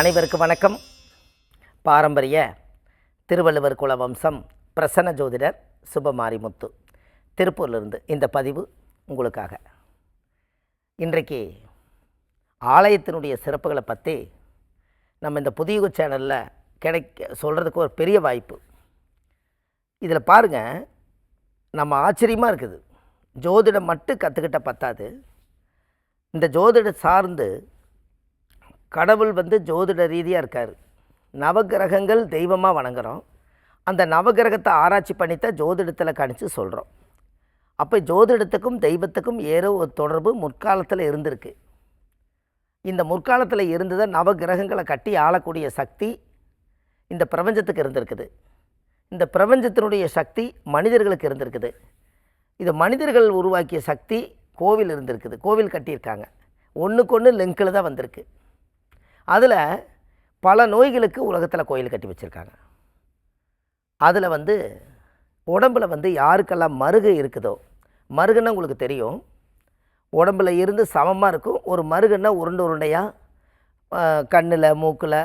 அனைவருக்கும் வணக்கம். பாரம்பரிய திருவள்ளுவர் குல வம்சம் பிரசன்ன ஜோதிடர் சுபமாரிமுத்து திருப்பூரிலிருந்து இந்த பதிவு உங்களுக்காக. இன்றைக்கு ஆலயத்தினுடைய சிறப்புகளை பற்றி நம்ம இந்த புதிய சேனலில் சொல்கிறதுக்கு ஒரு பெரிய வாய்ப்பு. இதில் பாருங்கள், நம்ம ஆச்சரியமாக இருக்குது. ஜோதிடம் மட்டும் கற்றுக்கிட்ட பத்தாது, இந்த ஜோதிடம் சார்ந்து கடவுள் ஜோதிட ரீதியாக இருக்கார். நவகிரகங்கள் தெய்வமாக வணங்குகிறோம். அந்த நவகிரகத்தை ஆராய்ச்சி பண்ணித்தான் ஜோதிடத்தில் கணிச்சு சொல்கிறோம். அப்போ ஜோதிடத்துக்கும் தெய்வத்துக்கும் ஏதோ ஒரு தொடர்பு முற்காலத்தில் இருந்திருக்கு. இந்த முற்காலத்தில் இருந்ததை நவகிரகங்களை கட்டி ஆளக்கூடிய சக்தி இந்த பிரபஞ்சத்துக்கு இருந்திருக்குது. இந்த பிரபஞ்சத்தினுடைய சக்தி மனிதர்களுக்கு இருந்திருக்குது. இது மனிதர்கள் உருவாக்கிய சக்தி கோவில் இருந்திருக்குது. கோவில் கட்டியிருக்காங்க. ஒன்றுக்கு ஒன்று லிங்கில் தான் வந்திருக்கு. அதில் பல நோய்களுக்கு உலகத்தில் கோயில் கட்டி வச்சுருக்காங்க. அதில் உடம்பில் யாருக்கெல்லாம் மருகு இருக்குதோ, மருகுன்னா உங்களுக்கு தெரியும், உடம்பில் இருந்து சமமாக இருக்கும். ஒரு மருகுன்னா உருண்டை உருண்டையாக கண்ணில் மூக்கில்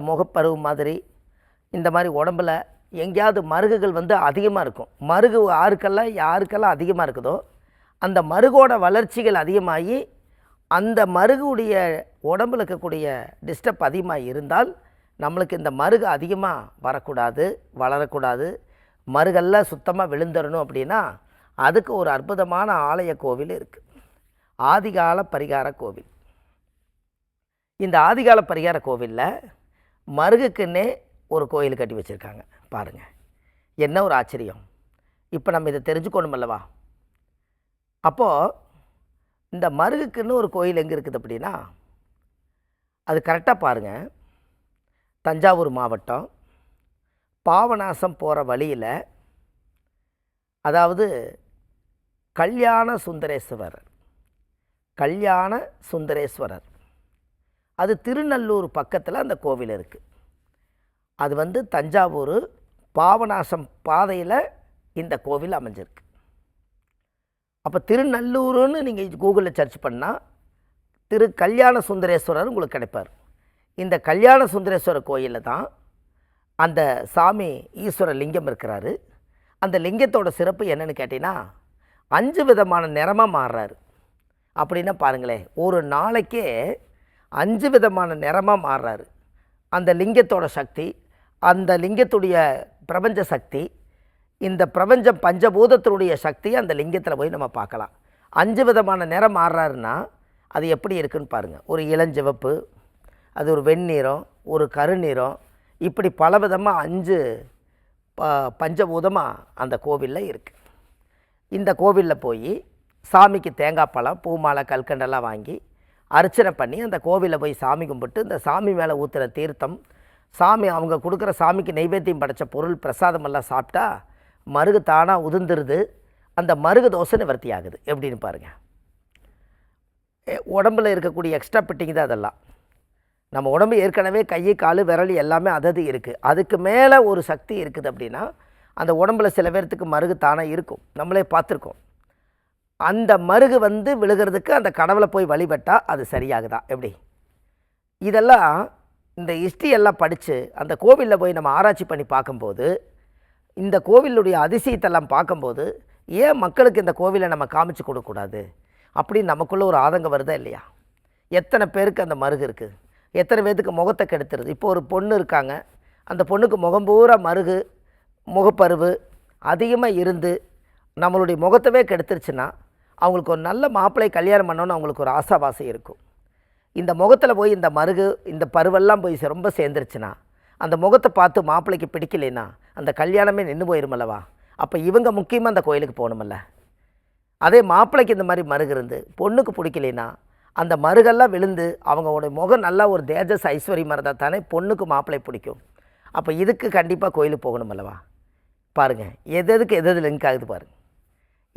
முகப்பருவு மாதிரி இந்த மாதிரி உடம்பில் எங்கேயாவது மருகுகள் அதிகமாக இருக்கும். மருகு யாருக்கெல்லாம் அதிகமாக இருக்குதோ அந்த மருகோட வளர்ச்சிகள் அதிகமாகி அந்த மருகுடைய உடம்பில் இருக்கக்கூடிய டிஸ்டர்ப் அதிகமாக இருந்தால் நம்மளுக்கு இந்த மருகு அதிகமாக வரக்கூடாது, வளரக்கூடாது, மருகெல்லாம் சுத்தமாக விழுந்துடணும். அப்படின்னா அதுக்கு ஒரு அற்புதமான ஆலய கோவில் இருக்குது, ஆதிகால பரிகார கோவில். இந்த ஆதிகால பரிகார கோவிலில் மருகுக்குன்னே ஒரு கோயில் கட்டி வச்சுருக்காங்க. பாருங்கள், என்ன ஒரு ஆச்சரியம். இப்போ நம்ம இதை தெரிஞ்சுக்கணும் அல்லவா? அப்போது இந்த மருகுக்குன்னு ஒரு கோயில் எங்கே இருக்குது அப்படின்னா, அது கரெக்டாக பாருங்கள், தஞ்சாவூர் மாவட்டம் பாபநாசம் போகிற வழியில், அதாவது கல்யாண சுந்தரேஸ்வரர் அது திருநல்லூர் பக்கத்தில் அந்த கோவில் இருக்குது. அது தஞ்சாவூர் பாபநாசம் பாதையில் இந்த கோவில் அமைஞ்சிருக்கு. அப்போ திருநல்லூர்னு நீங்கள் கூகுளில் சர்ச் பண்ணால் கல்யாண சுந்தரேஸ்வரர் உங்களுக்கு கிடைப்பார். இந்த கல்யாண சுந்தரேஸ்வரர் கோயிலில் தான் அந்த சாமி ஈஸ்வர லிங்கம் இருக்கிறாரு. அந்த லிங்கத்தோட சிறப்பு என்னென்னு கேட்டிங்கன்னா, 5 விதமான நிறமாக மாறுறாரு. அப்படின்னா பாருங்களேன், ஒரு நாளைக்கே 5 விதமான நிறமாக மாறுறாரு. அந்த லிங்கத்தோட சக்தி, அந்த லிங்கத்துடைய பிரபஞ்ச சக்தி, இந்த பிரபஞ்சம் பஞ்சபூதத்தினுடைய சக்தியை அந்த லிங்கத்தில் போய் நம்ம பார்க்கலாம். 5 விதமான நிறம் மாறுறாருன்னா அது எப்படி இருக்குன்னு பாருங்கள். ஒரு இளஞ்சிவப்பு, அது ஒரு வெண்ணிறம், ஒரு கருநிறம், இப்படி பல விதமாக 5 பஞ்சபூதமாக அந்த கோவிலில் இருக்குது. இந்த கோவிலில் போய் சாமிக்கு தேங்காய் பழம், பூமாலை, கல்கண்டெல்லாம் வாங்கி அர்ச்சனை பண்ணி அந்த கோவிலில் போய் சாமி கும்பிட்டு இந்த சாமி மேலே ஊற்றுற தீர்த்தம், சாமி அவங்க கொடுக்குற சாமிக்கு நைவேத்தியம் படைத்த பொருள் பிரசாதமெல்லாம் சாப்பிட்டா மருகு தானாக உதிர்ந்துருது. அந்த மருகு தோசை நிவர்த்தி ஆகுது. எப்படின்னு பாருங்கள். உடம்பில் இருக்கக்கூடிய எக்ஸ்ட்ரா பிட்டிங் தான் அதெல்லாம். நம்ம உடம்பு ஏற்கனவே கை, கால், விரல் எல்லாமே அதது இருக்குது. அதுக்கு மேலே ஒரு சக்தி இருக்குது. அப்படின்னா அந்த உடம்பில் சில பேர்த்துக்கு மருகு தானாக இருக்கும், நம்மளே பார்த்துருக்கோம். அந்த மருகு விழுகிறதுக்கு அந்த கடவுளை போய் வழிபட்டால் அது சரியாகுதா எப்படி? இதெல்லாம் இந்த ஹிஸ்ட்ரி எல்லாம் படித்து அந்த கோவிலில் போய் நம்ம ஆராய்ச்சி பண்ணி பார்க்கும்போது, இந்த கோவிலுடைய அதிசயத்தெல்லாம் பார்க்கும்போது, ஏன் மக்களுக்கு இந்த கோவிலை நம்ம காமிச்சு கொடுக்கக்கூடாது அப்படின்னு நமக்குள்ளே ஒரு ஆதங்கம் வருதா இல்லையா? எத்தனை பேருக்கு அந்த மருகு இருக்குது, எத்தனை பேருக்கு முகத்தை கெடுத்துருது. இப்போ ஒரு பொண்ணு இருக்காங்க, அந்த பொண்ணுக்கு முகம் பூரா மருகு, முகப்பருவு அதிகமாக இருந்து நம்மளுடைய முகத்தவே கெடுத்துருச்சுன்னா அவங்களுக்கு ஒரு நல்ல மாப்பிள்ளை கல்யாணம் பண்ணணுன்னு அவங்களுக்கு ஒரு ஆசாபாசம் இருக்கும். இந்த முகத்தில் போய் இந்த மருகு, இந்த பருவெல்லாம் போய் ரொம்ப சேர்ந்துருச்சுன்னா அந்த முகத்தை பார்த்து மாப்பிள்ளைக்கு பிடிக்கலைன்னா அந்த கல்யாணமே நின்று போயிருமல்லவா? அப்போ இவங்க முக்கியமாக அந்த கோயிலுக்கு போகணுமல்ல. அதே மாப்பிள்ளைக்கு இந்த மாதிரி மருகு இருந்து பொண்ணுக்கு பிடிக்கலைன்னா அந்த மருகெல்லாம் விழுந்து அவங்களோட முகம் நல்லா ஒரு தேஜஸ் ஐஸ்வர்யம் இருந்தால் தானே பொண்ணுக்கு மாப்பிள்ளை பிடிக்கும். அப்போ இதுக்கு கண்டிப்பாக கோயிலுக்கு போகணுமல்லவா? பாருங்கள், எது லிங்க் ஆகுது பாருங்கள்.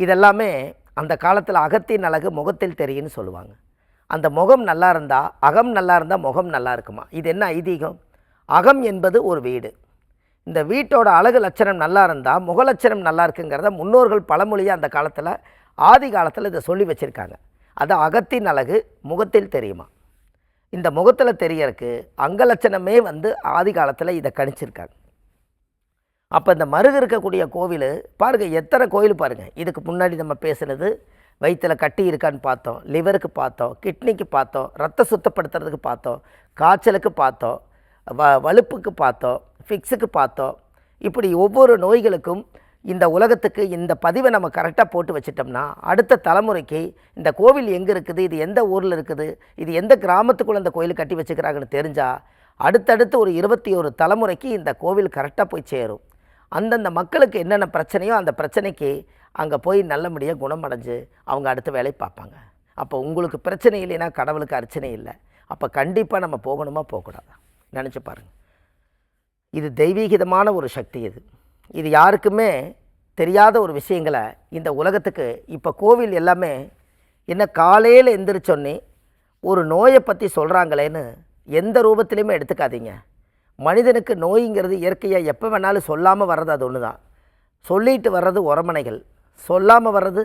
இதெல்லாமே அந்த காலத்தில் அகத்தின் அழகு முகத்தில் தெரியும்னு சொல்லுவாங்க. அந்த முகம் நல்லா இருந்தால், அகம் நல்லா இருந்தால் முகம் நல்லா இருக்குமா? இது என்ன ஐதீகம்? அகம் என்பது ஒரு வீடு. இந்த வீட்டோட அழகு லட்சணம் நல்லா இருந்தால் முக லட்சணம் நல்லா இருக்குங்கிறத முன்னோர்கள் பழமொழியாக அந்த காலத்தில் ஆதி காலத்தில் இதை சொல்லி வச்சுருக்காங்க. அது அகத்தின் அழகு முகத்தில் தெரியுமா? இந்த முகத்தில் தெரியறக்கு அங்கலட்சணமே வந்து ஆதி காலத்தில் இதை கணிச்சிருக்காங்க. அப்போ இந்த மருகு இருக்கக்கூடிய கோவில் பாருங்கள், எத்தனை கோயில் பாருங்கள். இதுக்கு முன்னாடி நம்ம பேசுனது வயிற்றில் கட்டி இருக்கான்னு பார்த்தோம், லிவருக்கு பார்த்தோம், கிட்னிக்கு பார்த்தோம், ரத்த சுத்தப்படுத்துறதுக்கு பார்த்தோம், காய்ச்சலுக்கு பார்த்தோம், வலுப்புக்கு பார்த்தோம், ஃபிக்ஸுக்கு பார்த்தோம். இப்படி ஒவ்வொரு நோய்களுக்கும் இந்த உலகத்துக்கு இந்த பதிவை நம்ம கரெக்டாக போட்டு வச்சிட்டோம்னா அடுத்த தலைமுறைக்கு இந்த கோவில் எங்கே இருக்குது, இது எந்த ஊரில் இருக்குது, இது எந்த கிராமத்துக்குள்ளே இந்த கோயில் கட்டி வச்சுக்கிறாங்கன்னு தெரிஞ்சால் அடுத்தடுத்து ஒரு 21 தலைமுறைக்கு இந்த கோவில் கரெக்டாக போய் சேரும். அந்தந்த மக்களுக்கு என்னென்ன பிரச்சனையோ அந்த பிரச்சனைக்கு அங்கே போய் நல்லபடியாக குணமடைஞ்சு அவங்க அடுத்த வேலையை பார்ப்பாங்க. அப்போ உங்களுக்கு பிரச்சனை இல்லைன்னா கடவுளுக்கு அர்ச்சனை இல்லை. அப்போ கண்டிப்பாக நம்ம போகணுமா போகக்கூடாதா நினச்சி பாருங்கள். இது தெய்வீகமான ஒரு சக்தி. இது யாருக்குமே தெரியாத ஒரு விஷயங்களை இந்த உலகத்துக்கு இப்போ கோவில் எல்லாமே என்ன காலையில் எந்திரிச்சோன்னே ஒரு நோயை பற்றி சொல்கிறாங்களேன்னு எந்த ரூபத்திலையுமே எடுத்துக்காதீங்க. மனிதனுக்கு நோய்ங்கிறது இயற்கையாக எப்போ வேணாலும் சொல்லாமல் வர்றது அது ஒன்று தான். சொல்லிட்டு வர்றது உரமனைகள், சொல்லாமல் வர்றது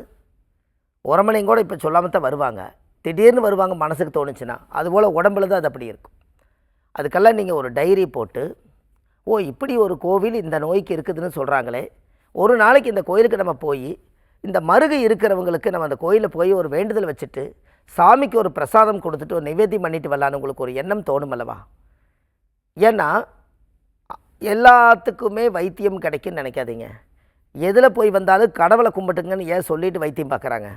உரமனையும் கூட இப்போ சொல்லாமல் தான் வருவாங்க. திடீர்னு வருவாங்க மனசுக்கு தோணுச்சுன்னா. அதுபோல் உடம்புல தான் அது அப்படி இருக்கும். அதுக்கெல்லாம் நீங்கள் ஒரு டைரி போட்டு, ஓ இப்படி ஒரு கோவில் இந்த நோய்க்கு இருக்குதுன்னு சொல்கிறாங்களே, ஒரு நாளைக்கு இந்த கோயிலுக்கு நம்ம போய் இந்த மருகு இருக்கிறவங்களுக்கு நம்ம அந்த கோயிலில் போய் ஒரு வேண்டுதல் வச்சுட்டு சாமிக்கு ஒரு பிரசாதம் கொடுத்துட்டு ஒரு நிவேத்தியம் பண்ணிட்டு வரலான்னு உங்களுக்கு ஒரு எண்ணம் தோணும் அல்லவா? ஏன்னா எல்லாத்துக்குமே வைத்தியம் கிடைக்குன்னு நினைக்காதீங்க. எதில் போய் வந்தாலும் கடவுளை கும்பிட்டுங்கன்னு ஏன் சொல்லிட்டு வைத்தியம் பார்க்குறாங்க?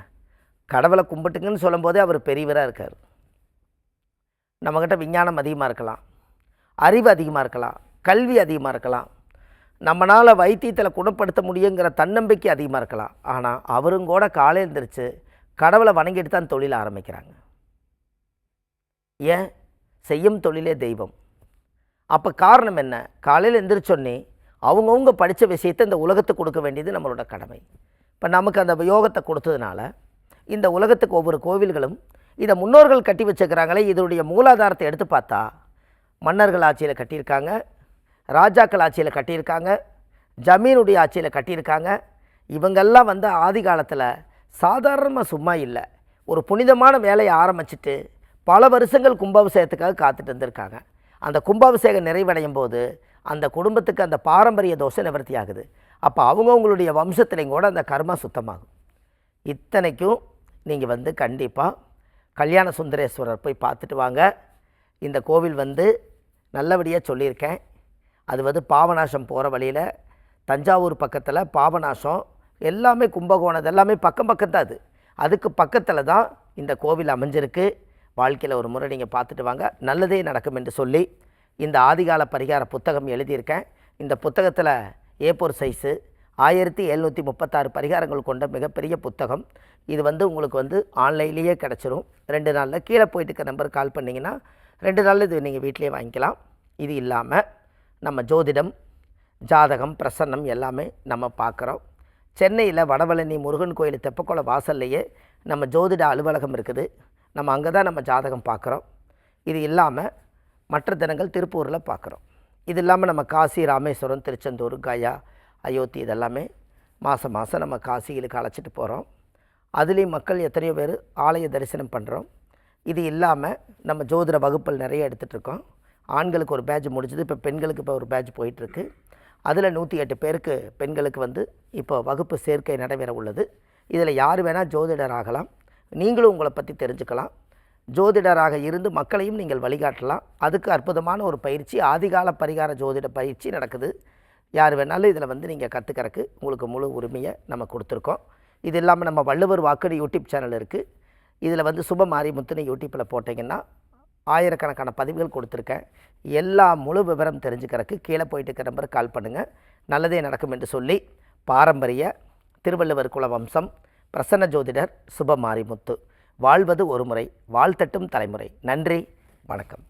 கடவுளை கும்பிட்டுங்கன்னு சொல்லும் போதே அவர் பெரியவராக இருக்கார். நம்மக்கிட்ட விஞ்ஞானம் அதிகமாக இருக்கலாம், அறிவு அதிகமாக இருக்கலாம், கல்வி அதிகமாக இருக்கலாம், நம்மளால் வைத்தியத்தில் குணப்படுத்த முடியுங்கிற தன்னம்பிக்கை அதிகமாக இருக்கலாம். ஆனால் அவரும் கூட காலையில் எழுந்திரிச்சு கடவுளை வணங்கிட்டு தான் தொழில் ஆரம்பிக்கிறாங்க. ஏன்? செய்யும் தொழிலே தெய்வம். அப்போ காரணம் என்ன? காலையில் எழுந்திரிச்சோன்னே அவங்கவுங்க படித்த விஷயத்தை இந்த உலகத்துக்கு கொடுக்க வேண்டியது நம்மளோட கடமை. இப்போ நமக்கு அந்த யோகத்தை கொடுத்ததுனால இந்த உலகத்துக்கு ஒவ்வொரு கோவில்களும் இதை முன்னோர்கள் கட்டி வச்சுக்கிறாங்களே, இதனுடைய மூலாதாரத்தை எடுத்து பார்த்தா மன்னர்கள் ஆட்சியில் கட்டியிருக்காங்க, ராஜாக்கள் ஆட்சியில் கட்டியிருக்காங்க, ஜமீனுடைய ஆட்சியில் கட்டியிருக்காங்க. இவங்கெல்லாம் வந்து ஆதி காலத்தில் சாதாரணமாக சும்மா இல்லை, ஒரு புனிதமான வேலையை ஆரம்பிச்சுட்டு பல வருஷங்கள் கும்பாபிஷேகத்துக்காக காத்துட்டு இருந்திருக்காங்க. அந்த கும்பாபிஷேகம் நிறைவடையும் போது அந்த குடும்பத்துக்கு அந்த பாரம்பரிய தோஷம் நிவர்த்தி ஆகுது. அப்போ அவங்கவுங்களுடைய வம்சத்துலேயும் கூட அந்த கர்மா சுத்தமாகும். இத்தனைக்கும் நீங்கள் வந்து கண்டிப்பாக கல்யாண சுந்தரேஸ்வரர் போய் பார்த்துட்டு வாங்க. இந்த கோவில் வந்து நல்லபடியாக சொல்லியிருக்கேன். அது வந்து பாபநாசம் போகிற வழியில் தஞ்சாவூர் பக்கத்தில் பாபநாசம் எல்லாமே கும்பகோணம் எல்லாமே பக்கம் தான். அதுக்கு பக்கத்தில் தான் இந்த கோவில் அமைஞ்சிருக்கு. வாழ்க்கையில் ஒரு முறை நீங்கள் பார்த்துட்டு வாங்க, நல்லதே நடக்கும் என்று சொல்லி இந்த ஆதிகால பரிகார புத்தகம் எழுதியிருக்கேன். இந்த புத்தகத்தில் A4 சைஸு 1736 பரிகாரங்கள் கொண்ட மிகப்பெரிய புத்தகம். இது வந்து உங்களுக்கு வந்து ஆன்லைன்லேயே கிடச்சிரும். 2 நாளில் கீழே போயிட்டு இருக்க நம்பருக்கு கால் பண்ணிங்கன்னா 2 நாளில் இது நீங்கள் வீட்டிலே வாங்கிக்கலாம். இது இல்லாமல் நம்ம ஜோதிடம், ஜாதகம், பிரசன்னம் எல்லாமே நம்ம பார்க்குறோம். சென்னையில் வடபழனி முருகன் கோயில் தெப்பக்குளம் வாசல்லையே நம்ம ஜோதிட அலுவலகம் இருக்குது. நம்ம அங்கே தான் நம்ம ஜாதகம் பார்க்குறோம். இது இல்லாமல் மற்ற தினங்கள் திருப்பூரில் பார்க்குறோம். இது இல்லாமல் நம்ம காசி, ராமேஸ்வரம், திருச்செந்தூர், கயா, அயோத்தி இதெல்லாமே மாதம் மாதம் நம்ம காசிகளுக்கு அழைச்சிட்டு போகிறோம். அதுலேயும் மக்கள் எத்தனையோ பேர் ஆலய தரிசனம் பண்ணுறோம். இது இல்லாமல் நம்ம ஜோதிட வகுப்புகள் நிறைய எடுத்துகிட்ருக்கோம். ஆண்களுக்கு ஒரு பேட்ச் முடிஞ்சது, இப்போ பெண்களுக்கு இப்போ ஒரு பேட்ச் போயிட்டுருக்கு. அதில் 108 பேருக்கு பெண்களுக்கு வந்து இப்போ வகுப்பு சேர்க்கை நடைபெற உள்ளது. இதில் யார் வேணால் ஜோதிடர் ஆகலாம். நீங்களும் உங்களை பற்றி தெரிஞ்சுக்கலாம். ஜோதிடராக இருந்து மக்களையும் நீங்கள் வழிகாட்டலாம். அதுக்கு அற்புதமான ஒரு பயிற்சி, ஆதிகால பரிகார ஜோதிட பயிற்சி நடக்குது. யார் வேணாலும் இதில் வந்து நீங்கள் கற்றுக்கிறக்கு உங்களுக்கு முழு உரிமையை நம்ம கொடுத்துருக்கோம். இது இல்லாமல் நம்ம வள்ளுவர் வாக்குடு யூடியூப் சேனல் இருக்குது. இதில் வந்து சுப மாரிமுத்துன்னு யூடியூப்பில் போட்டிங்கன்னா ஆயிரக்கணக்கான பதிவுகள் கொடுத்துருக்கேன். எல்லா முழு விவரம் தெரிஞ்சுக்கிறதுக்கு கீழே போயிட்டு இருக்கிற நம்பருக்கு கால் பண்ணுங்கள். நல்லதே நடக்கும் என்று சொல்லி பாரம்பரிய திருவள்ளுவர் குல வம்சம் பிரசன்ன ஜோதிடர் சுப மாரிமுத்து. வாழ்வது ஒரு முறை, வாழ்த்தட்டும் தலைமுறை. நன்றி, வணக்கம்.